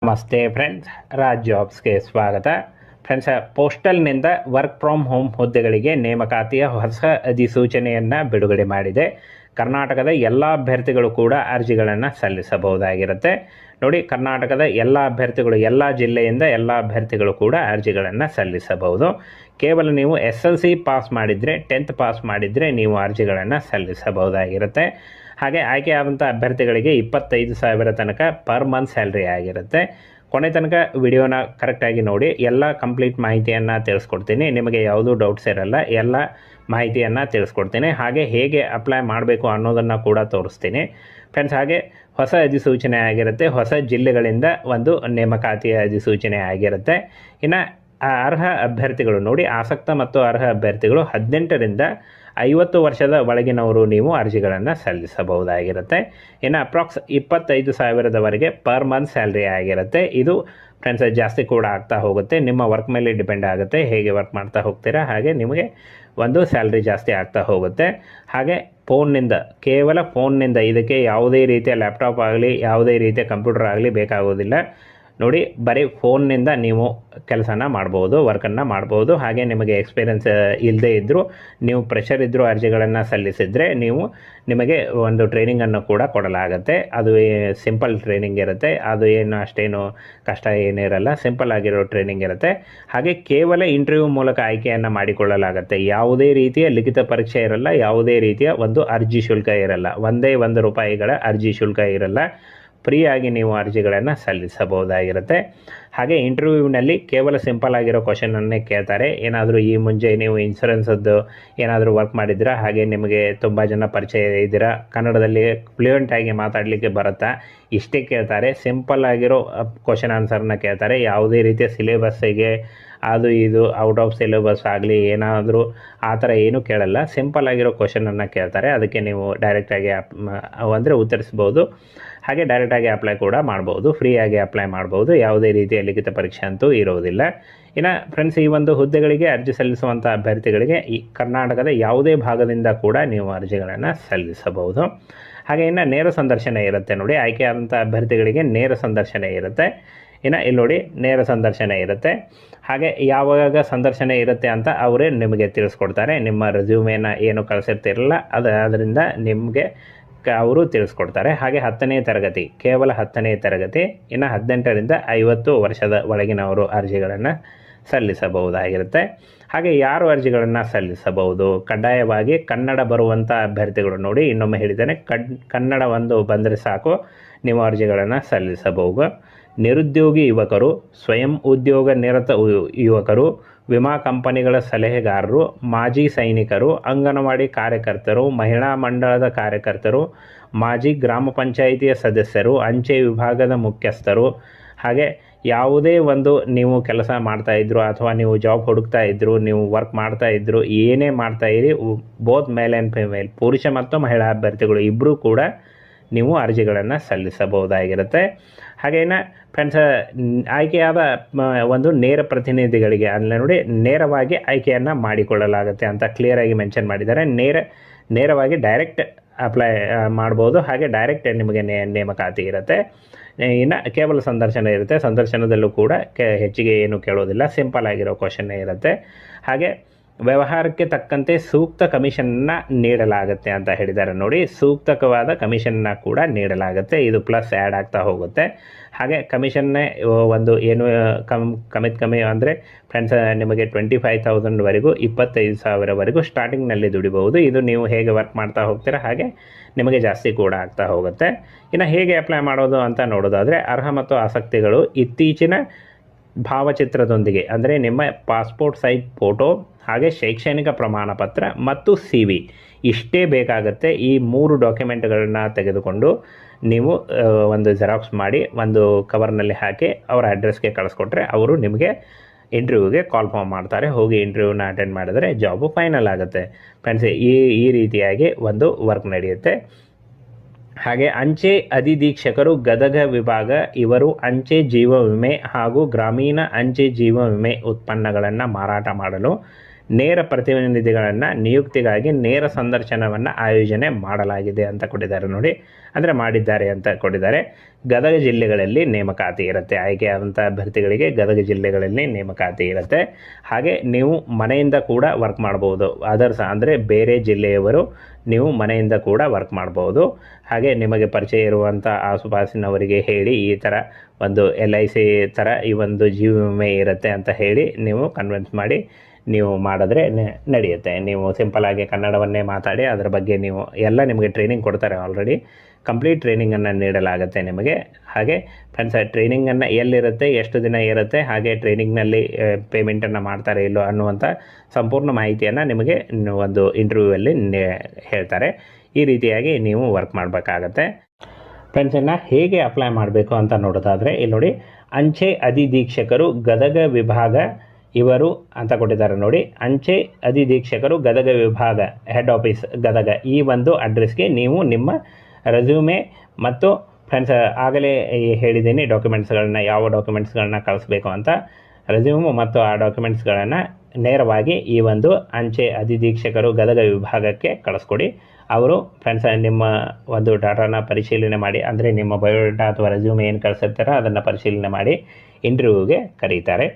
ನಮಸ್ತೆ ಫ್ರೆಂಡ್ಸ್, ರಾಜ್ ಜಾಬ್ಸ್ಗೆ ಸ್ವಾಗತ. Friends, ಪೋಸ್ಟಲ್ನಿಂದ work from home ಹುದ್ದೆಗಳಿಗೆ ನೇಮಕಾತಿಯ ಹೊಸ ಅಧಿಸೂಚನೆಯನ್ನು ಬಿಡುಗಡೆ ಮಾಡಿದೆ. ಕರ್ನಾಟಕದ ಎಲ್ಲ ಅಭ್ಯರ್ಥಿಗಳು ಕೂಡ ಅರ್ಜಿಗಳನ್ನು ಸಲ್ಲಿಸಬಹುದಾಗಿರುತ್ತೆ. ನೋಡಿ, ಕರ್ನಾಟಕದ ಎಲ್ಲ ಅಭ್ಯರ್ಥಿಗಳು, ಎಲ್ಲ ಜಿಲ್ಲೆಯಿಂದ ಎಲ್ಲ ಅಭ್ಯರ್ಥಿಗಳು ಕೂಡ ಅರ್ಜಿಗಳನ್ನು ಸಲ್ಲಿಸಬಹುದು. ಕೇವಲ ನೀವು SLC ಪಾಸ್ ಮಾಡಿದರೆ, 10th ಪಾಸ್ ಮಾಡಿದರೆ ನೀವು ಅರ್ಜಿಗಳನ್ನು ಸಲ್ಲಿಸಬಹುದಾಗಿರುತ್ತೆ. ಹಾಗೆ ಆಯ್ಕೆಯಾದಂಥ ಅಭ್ಯರ್ಥಿಗಳಿಗೆ 25,000 ತನಕ ಪರ್ ಮಂತ್ ಸ್ಯಾಲ್ರಿ ಆಗಿರುತ್ತೆ. ಕೊನೆ ತನಕ ವಿಡಿಯೋನ ಕರೆಕ್ಟಾಗಿ ನೋಡಿ, ಎಲ್ಲ ಕಂಪ್ಲೀಟ್ ಮಾಹಿತಿಯನ್ನು ತಿಳಿಸ್ಕೊಡ್ತೀನಿ. ನಿಮಗೆ ಯಾವುದೂ ಡೌಟ್ಸ್ ಇರಲ್ಲ, ಎಲ್ಲ ಮಾಹಿತಿಯನ್ನು ತಿಳಿಸ್ಕೊಡ್ತೀನಿ. ಹಾಗೆ ಹೇಗೆ ಅಪ್ಲೈ ಮಾಡಬೇಕು ಅನ್ನೋದನ್ನು ಕೂಡ ತೋರಿಸ್ತೀನಿ ಫ್ರೆಂಡ್ಸ್. ಹಾಗೆ ಹೊಸ ಅಧಿಸೂಚನೆ ಆಗಿರುತ್ತೆ, ಹೊಸ ಜಿಲ್ಲೆಗಳಿಂದ ಒಂದು ನೇಮಕಾತಿಯ ಅಧಿಸೂಚನೆ ಆಗಿರುತ್ತೆ. ಇನ್ನು ಅರ್ಹ ಅಭ್ಯರ್ಥಿಗಳು ನೋಡಿ, ಆಸಕ್ತ ಮತ್ತು ಅರ್ಹ ಅಭ್ಯರ್ಥಿಗಳು 18ರಿಂದ 50 ವರ್ಷದ ಒಳಗಿನವರು ನೀವು ಅರ್ಜಿಗಳನ್ನು ಸಲ್ಲಿಸಬಹುದಾಗಿರುತ್ತೆ. ಇನ್ನು ಅಪ್ರಾಕ್ಸ್ 25,000ವರೆಗೆ ಪರ್ ಮಂತ್ ಸ್ಯಾಲ್ರಿ ಆಗಿರುತ್ತೆ. ಇದು ಫ್ರೆಂಡ್ಸ್ ಜಾಸ್ತಿ ಕೂಡ ಆಗ್ತಾ ಹೋಗುತ್ತೆ, ನಿಮ್ಮ ವರ್ಕ್ ಮೇಲೆ ಡಿಪೆಂಡ್ ಆಗುತ್ತೆ. ಹೇಗೆ ವರ್ಕ್ ಮಾಡ್ತಾ ಹೋಗ್ತೀರಾ ಹಾಗೆ ನಿಮಗೆ ಒಂದು ಸ್ಯಾಲ್ರಿ ಜಾಸ್ತಿ ಆಗ್ತಾ ಹೋಗುತ್ತೆ. ಹಾಗೆ ಫೋನ್ನಿಂದ, ಕೇವಲ ಫೋನ್ನಿಂದ, ಇದಕ್ಕೆ ಯಾವುದೇ ರೀತಿಯ ಲ್ಯಾಪ್ಟಾಪ್ ಆಗಲಿ ಯಾವುದೇ ರೀತಿಯ ಕಂಪ್ಯೂಟರ್ ಆಗಲಿ ಬೇಕಾಗೋದಿಲ್ಲ. ನೋಡಿ, ಬರೀ ಫೋನ್ನಿಂದ ನೀವು ಕೆಲಸನ ಮಾಡ್ಬೋದು, ವರ್ಕನ್ನು ಮಾಡ್ಬೋದು. ಹಾಗೆ ನಿಮಗೆ ಎಕ್ಸ್ಪೀರಿಯನ್ಸ್ ಇಲ್ಲದೇ ಇದ್ದರೂ, ನೀವು ಪ್ರೆಷರ್ ಇದ್ದರೂ ಅರ್ಜಿಗಳನ್ನು ಸಲ್ಲಿಸಿದರೆ ನಿಮಗೆ ಒಂದು ಟ್ರೈನಿಂಗನ್ನು ಕೂಡ ಕೊಡಲಾಗುತ್ತೆ. ಅದು ಸಿಂಪಲ್ ಟ್ರೈನಿಂಗ್ ಇರುತ್ತೆ, ಅದು ಏನು ಅಷ್ಟೇನು ಕಷ್ಟ ಏನಿರಲ್ಲ, ಸಿಂಪಲ್ ಆಗಿರೋ ಟ್ರೈನಿಂಗ್ ಇರುತ್ತೆ. ಹಾಗೆ ಕೇವಲ ಇಂಟರ್ವ್ಯೂ ಮೂಲಕ ಆಯ್ಕೆಯನ್ನು ಮಾಡಿಕೊಳ್ಳಲಾಗುತ್ತೆ. ಯಾವುದೇ ರೀತಿಯ ಲಿಖಿತ ಪರೀಕ್ಷೆ ಇರಲ್ಲ, ಯಾವುದೇ ರೀತಿಯ ಒಂದು ಅರ್ಜಿ ಶುಲ್ಕ ಇರಲ್ಲ, ಒಂದೇ ₹1 ಅರ್ಜಿ ಶುಲ್ಕ ಇರಲ್ಲ. ಫ್ರೀಯಾಗಿ ನೀವು ಅರ್ಜಿಗಳನ್ನು ಸಲ್ಲಿಸಬಹುದಾಗಿರುತ್ತೆ. ಹಾಗೆ ಇಂಟರ್ವ್ಯೂವಿನಲ್ಲಿ ಕೇವಲ ಸಿಂಪಲ್ ಆಗಿರೋ ಕ್ವಶನನ್ನೇ ಕೇಳ್ತಾರೆ. ಏನಾದರೂ ಈ ಮುಂಚೆ ನೀವು ಇನ್ಶೂರೆನ್ಸದ್ದು ಏನಾದರೂ ವರ್ಕ್ ಮಾಡಿದ್ದೀರಾ, ಹಾಗೆ ನಿಮಗೆ ತುಂಬ ಜನ ಪರಿಚಯ ಇದ್ದೀರಾ, ಕನ್ನಡದಲ್ಲಿ ಫ್ಲೂಯೆಂಟಾಗಿ ಮಾತಾಡಲಿಕ್ಕೆ ಬರುತ್ತಾ, ಇಷ್ಟೇ ಕೇಳ್ತಾರೆ. ಸಿಂಪಲ್ ಆಗಿರೋ ಕ್ವಶನ್ ಆನ್ಸರ್ನ ಕೇಳ್ತಾರೆ. ಯಾವುದೇ ರೀತಿಯ ಸಿಲೆಬಸ್ಸಿಗೆ ಅದು ಇದು ಔಟ್ ಆಫ್ ಸಿಲೆಬಸ್ ಆಗಲಿ ಏನಾದರೂ ಆ ಥರ ಏನೂ ಕೇಳಲ್ಲ. ಸಿಂಪಲ್ ಆಗಿರೋ ಕ್ವಶನನ್ನು ಕೇಳ್ತಾರೆ. ಅದಕ್ಕೆ ನೀವು ಡೈರೆಕ್ಟಾಗಿ ಅಂದರೆ ಉತ್ತರಿಸ್ಬೋದು. ಹಾಗೆ ಡೈರೆಕ್ಟಾಗಿ ಅಪ್ಲೈ ಕೂಡ ಮಾಡ್ಬೋದು, ಫ್ರೀಯಾಗಿ ಅಪ್ಲೈ ಮಾಡ್ಬೋದು. ಯಾವುದೇ ರೀತಿಯ ಲಿಖಿತ ಪರೀಕ್ಷೆ ಅಂತೂ ಇರೋದಿಲ್ಲ. ಇನ್ನು ಫ್ರೆಂಡ್ಸ್, ಈ ಒಂದು ಹುದ್ದೆಗಳಿಗೆ ಅರ್ಜಿ ಸಲ್ಲಿಸುವಂಥ ಅಭ್ಯರ್ಥಿಗಳಿಗೆ ಈ ಕರ್ನಾಟಕದ ಯಾವುದೇ ಭಾಗದಿಂದ ಕೂಡ ನೀವು ಅರ್ಜಿಗಳನ್ನು ಸಲ್ಲಿಸಬಹುದು. ಹಾಗೆ ಇನ್ನು ನೇರ ಸಂದರ್ಶನ ಇರುತ್ತೆ. ನೋಡಿ, ಆಯ್ಕೆಯಾದಂಥ ಅಭ್ಯರ್ಥಿಗಳಿಗೆ ನೇರ ಸಂದರ್ಶನ ಇರುತ್ತೆ. ಇನ್ನು ಇಲ್ಲಿ ನೋಡಿ, ನೇರ ಸಂದರ್ಶನ ಇರುತ್ತೆ. ಹಾಗೆ ಯಾವಾಗ ಸಂದರ್ಶನ ಇರುತ್ತೆ ಅಂತ ಅವರೇ ನಿಮಗೆ ತಿಳಿಸ್ಕೊಡ್ತಾರೆ. ನಿಮ್ಮ ರೆಸ್ಯೂಮೇನ ಏನು ಕಳಿಸಿರ್ತಿರಲ್ಲ ಅದರಿಂದ ನಿಮಗೆ ಅವರು ತಿಳಿಸ್ಕೊಡ್ತಾರೆ. ಹಾಗೆ 10ನೇ ತರಗತಿ, ಕೇವಲ 10ನೇ ತರಗತಿ, ಇನ್ನು 18ರಿಂದ 50 ವರ್ಷದ ಒಳಗಿನವರು ಅರ್ಜಿಗಳನ್ನು ಸಲ್ಲಿಸಬಹುದಾಗಿರುತ್ತೆ. ಹಾಗೆ ಯಾರು ಅರ್ಜಿಗಳನ್ನು ಸಲ್ಲಿಸಬಹುದು? ಕಡ್ಡಾಯವಾಗಿ ಕನ್ನಡ ಬರುವಂಥ ಅಭ್ಯರ್ಥಿಗಳು. ನೋಡಿ, ಇನ್ನೊಮ್ಮೆ ಹೇಳಿದ್ದೇನೆ, ಕನ್ನಡ ಒಂದು ಬಂದರೆ ಸಾಕು, ನೀವು ಅರ್ಜಿಗಳನ್ನು ಸಲ್ಲಿಸಬಹುದು. ನಿರುದ್ಯೋಗಿ ಯುವಕರು, ಸ್ವಯಂ ಉದ್ಯೋಗ ನಿರತ ಯುವಕರು, ವಿಮಾ ಕಂಪನಿಗಳ ಸಲಹೆಗಾರರು, ಮಾಜಿ ಸೈನಿಕರು, ಅಂಗನವಾಡಿ ಕಾರ್ಯಕರ್ತರು, ಮಹಿಳಾ ಮಂಡಳದ ಕಾರ್ಯಕರ್ತರು, ಮಾಜಿ ಗ್ರಾಮ ಪಂಚಾಯಿತಿಯ ಸದಸ್ಯರು, ಅಂಚೆ ವಿಭಾಗದ ಮುಖ್ಯಸ್ಥರು. ಹಾಗೆ ಯಾವುದೇ ಒಂದು ನೀವು ಕೆಲಸ ಮಾಡ್ತಾಯಿದ್ರು ಅಥವಾ ನೀವು ಜಾಬ್ ಹುಡುಕ್ತಾ ಇದ್ದರು, ನೀವು ವರ್ಕ್ ಮಾಡ್ತಾಯಿದ್ರು, ಏನೇ ಮಾಡ್ತಾಯಿರಿ, ಬೋತ್ ಮೇಲ್ ಆ್ಯಂಡ್ ಫಿಮೇಲ್, ಪುರುಷ ಮತ್ತು ಮಹಿಳಾ ಅಭ್ಯರ್ಥಿಗಳು ಇಬ್ಬರೂ ಕೂಡ ನೀವು ಅರ್ಜಿಗಳನ್ನು ಸಲ್ಲಿಸಬಹುದಾಗಿರುತ್ತೆ. ಹಾಗೇನ ಫ್ರೆಂಡ್ಸ್, ಆಯ್ಕೆಯಾದ ಒಂದು ನೇರ ಪ್ರತಿನಿಧಿಗಳಿಗೆ ಅಂದರೆ ನೋಡಿ, ನೇರವಾಗಿ ಆಯ್ಕೆಯನ್ನು ಮಾಡಿಕೊಳ್ಳಲಾಗುತ್ತೆ ಅಂತ ಕ್ಲಿಯರಾಗಿ ಮೆನ್ಷನ್ ಮಾಡಿದ್ದಾರೆ. ನೇರವಾಗಿ ಡೈರೆಕ್ಟ್ ಅಪ್ಲೈ ಮಾಡ್ಬೋದು. ಹಾಗೆ ಡೈರೆಕ್ಟ್ ನಿಮಗೆ ನೇಮಕಾತಿ ಇರುತ್ತೆ. ಇನ್ನು ಕೇವಲ ಸಂದರ್ಶನ ಇರುತ್ತೆ. ಸಂದರ್ಶನದಲ್ಲೂ ಕೂಡ ಹೆಚ್ಚಿಗೆ ಏನು ಕೇಳೋದಿಲ್ಲ, ಸಿಂಪಲ್ ಆಗಿರೋ ಕ್ವಶನ್ನೇ ಇರುತ್ತೆ. ಹಾಗೆ ವ್ಯವಹಾರಕ್ಕೆ ತಕ್ಕಂತೆ ಸೂಕ್ತ ಕಮಿಷನ್ನ ನೀಡಲಾಗುತ್ತೆ ಅಂತ ಹೇಳಿದ್ದಾರೆ. ನೋಡಿ, ಸೂಕ್ತವಾದ ಕಮಿಷನ್ನ ಕೂಡ ನೀಡಲಾಗುತ್ತೆ. ಇದು ಪ್ಲಸ್ ಆ್ಯಡ್ ಆಗ್ತಾ ಹೋಗುತ್ತೆ. ಹಾಗೆ ಕಮಿಷನ್ನೇ ಒಂದು ಏನು ಕಮ್ಮಿ ಅಂದರೆ ಫ್ರೆಂಡ್ಸ್, ನಿಮಗೆ 25,000ವರೆಗೂ 25,000ವರೆಗೂ ಸ್ಟಾರ್ಟಿಂಗ್ನಲ್ಲಿ ದುಡಿಬಹುದು. ಇದು ನೀವು ಹೇಗೆ ವರ್ಕ್ ಮಾಡ್ತಾ ಹೋಗ್ತೀರಾ ಹಾಗೆ ನಿಮಗೆ ಜಾಸ್ತಿ ಕೂಡ ಆಗ್ತಾ ಹೋಗುತ್ತೆ. ಇನ್ನು ಹೇಗೆ ಅಪ್ಲೈ ಮಾಡೋದು ಅಂತ ನೋಡೋದಾದರೆ, ಅರ್ಹ ಮತ್ತು ಆಸಕ್ತಿಗಳು ಇತ್ತೀಚಿನ ಭಾವಚಿತ್ರದೊಂದಿಗೆ ಅಂದರೆ ನಿಮ್ಮ ಪಾಸ್ಪೋರ್ಟ್ ಸೈಜ್ ಫೋಟೋ, ಹಾಗೆ ಶೈಕ್ಷಣಿಕ ಪ್ರಮಾಣ ಪತ್ರ ಮತ್ತು CV ಇಷ್ಟೇ ಬೇಕಾಗುತ್ತೆ. ಈ 3 ಡಾಕ್ಯುಮೆಂಟ್ಗಳನ್ನ ತೆಗೆದುಕೊಂಡು ನೀವು ಒಂದು ಜೆರಾಕ್ಸ್ ಮಾಡಿ ಒಂದು ಕವರ್ನಲ್ಲಿ ಹಾಕಿ ಅವರ ಅಡ್ರೆಸ್ಗೆ ಕಳಿಸ್ಕೊಟ್ರೆ ಅವರು ನಿಮಗೆ ಇಂಟರ್ವ್ಯೂಗೆ ಕಾಲ್ ಮಾಡ್ತಾರೆ. ಹೋಗಿ ಇಂಟರ್ವ್ಯೂನ ಅಟೆಂಡ್ ಮಾಡಿದರೆ ಜಾಬು ಫೈನಲ್ ಆಗುತ್ತೆ ಫ್ರೆಂಡ್ಸ್. ಈ ರೀತಿಯಾಗಿ ಒಂದು ವರ್ಕ್ ನಡೆಯುತ್ತೆ. ಹಾಗೆ ಅಂಚೆ ಅಧಿಧೀಕ್ಷಕರು ಗದಗ ವಿಭಾಗ, ಇವರು ಅಂಚೆ ಜೀವ ವಿಮೆ ಹಾಗೂ ಗ್ರಾಮೀಣ ಅಂಚೆ ಜೀವ ವಿಮೆ ಉತ್ಪನ್ನಗಳನ್ನು ಮಾರಾಟ ಮಾಡಲು ನೇರ ಪ್ರತಿನಿಧಿಗಳನ್ನು ನಿಯುಕ್ತಿಗಾಗಿ ನೇರ ಸಂದರ್ಶನವನ್ನು ಆಯೋಜನೆ ಮಾಡಲಾಗಿದೆ ಅಂತ ಕೊಟ್ಟಿದ್ದಾರೆ ನೋಡಿ, ಅಂದರೆ ಮಾಡಿದ್ದಾರೆ ಅಂತ ಕೊಟ್ಟಿದ್ದಾರೆ. ಗದಗ ಜಿಲ್ಲೆಗಳಲ್ಲಿ ನೇಮಕಾತಿ ಇರುತ್ತೆ, ಆಯ್ಕೆಯಾದಂಥ ಅಭ್ಯರ್ಥಿಗಳಿಗೆ ಗದಗ ಜಿಲ್ಲೆಗಳಲ್ಲಿ ನೇಮಕಾತಿ ಇರುತ್ತೆ. ಹಾಗೆ ನೀವು ಮನೆಯಿಂದ ಕೂಡ ವರ್ಕ್ ಮಾಡ್ಬೋದು, ಅದರ್ಸ್ ಅಂದರೆ ಬೇರೆ ಜಿಲ್ಲೆಯವರು ನೀವು ಮನೆಯಿಂದ ಕೂಡ ವರ್ಕ್ ಮಾಡ್ಬೋದು. ಹಾಗೆ ನಿಮಗೆ ಪರಿಚಯ ಇರುವಂಥ ಆಸುಪಾಸಿನವರಿಗೆ ಹೇಳಿ ಈ ಥರ ಒಂದು LIC ಥರ ಈ ಒಂದು ಜೀವ ವಿಮೆ ಇರುತ್ತೆ ಅಂತ ಹೇಳಿ ನೀವು ಕನ್ವಿನ್ಸ್ ಮಾಡಿ ನೀವು ಮಾಡಿದ್ರೆ ನಡೆಯುತ್ತೆ. ನೀವು ಸಿಂಪಲ್ಲಾಗಿ ಕನ್ನಡವನ್ನೇ ಮಾತಾಡಿ ಅದರ ಬಗ್ಗೆ ನೀವು ಎಲ್ಲ ನಿಮಗೆ ಟ್ರೈನಿಂಗ್ ಕೊಡ್ತಾರೆ, ಆಲ್ರೆಡಿ ಕಂಪ್ಲೀಟ್ ಟ್ರೈನಿಂಗನ್ನು ನೀಡಲಾಗುತ್ತೆ ನಿಮಗೆ. ಹಾಗೆ ಫ್ರೆಂಡ್ಸ್, ಟ್ರೈನಿಂಗನ್ನು ಎಲ್ಲಿರುತ್ತೆ, ಎಷ್ಟು ದಿನ ಇರುತ್ತೆ, ಹಾಗೆ ಟ್ರೈನಿಂಗ್ನಲ್ಲಿ ಪೇಮೆಂಟನ್ನು ಮಾಡ್ತಾರೆ ಇಲ್ಲೋ ಅನ್ನುವಂಥ ಸಂಪೂರ್ಣ ಮಾಹಿತಿಯನ್ನು ನಿಮಗೆ ಒಂದು ಇಂಟರ್ವ್ಯೂವಲ್ಲಿ ಹೇಳ್ತಾರೆ. ಈ ರೀತಿಯಾಗಿ ನೀವು ವರ್ಕ್ ಮಾಡಬೇಕಾಗತ್ತೆ. ಫ್ರೆಂಡ್ಸ್, ಇನ್ನು ಹೇಗೆ ಅಪ್ಲೈ ಮಾಡಬೇಕು ಅಂತ ನೋಡೋದಾದರೆ ಇಲ್ಲಿ ನೋಡಿ, ಅಂಚೆ ಅಧಿಧೀಕ್ಷಕರು ಗದಗ ವಿಭಾಗ ಇವರು ಅಂತ ಕೊಟ್ಟಿದ್ದಾರೆ ನೋಡಿ. ಅಂಚೆ ಅಧಿಧೀಕ್ಷಕರು ಗದಗ ವಿಭಾಗ ಹೆಡ್ ಆಫೀಸ್ ಗದಗ, ಈ ಒಂದು ಅಡ್ರೆಸ್ಗೆ ನೀವು ನಿಮ್ಮ ರೆಸ್ಯೂಮೆ ಮತ್ತು ಫ್ರೆಂಡ್ಸ್ ಆಗಲೇ ಹೇಳಿದ್ದೀನಿ ಡಾಕ್ಯುಮೆಂಟ್ಸ್ಗಳನ್ನ, ಯಾವ ಡಾಕ್ಯುಮೆಂಟ್ಸ್ಗಳನ್ನ ಕಳಿಸ್ಬೇಕು ಅಂತ. ರೆಸ್ಯೂಮು ಮತ್ತು ಆ ಡಾಕ್ಯುಮೆಂಟ್ಸ್ಗಳನ್ನು ನೇರವಾಗಿ ಈ ಒಂದು ಅಂಚೆ ಅಧಿಧೀಕ್ಷಕರು ಗದಗ ವಿಭಾಗಕ್ಕೆ ಕಳಿಸ್ಕೊಡಿ. ಅವರು ಫ್ರೆಂಡ್ಸ್ ನಿಮ್ಮ ಒಂದು ಡಾಟಾನ ಪರಿಶೀಲನೆ ಮಾಡಿ, ಅಂದರೆ ನಿಮ್ಮ ಬಯೋಡಾಟಾ ಅಥವಾ ರೆಸ್ಯೂಮೆ ಏನು ಕಳಿಸಿರ್ತಾರೋ ಅದನ್ನು ಪರಿಶೀಲನೆ ಮಾಡಿ ಇಂಟರ್ವ್ಯೂಗೆ ಕರೀತಾರೆ.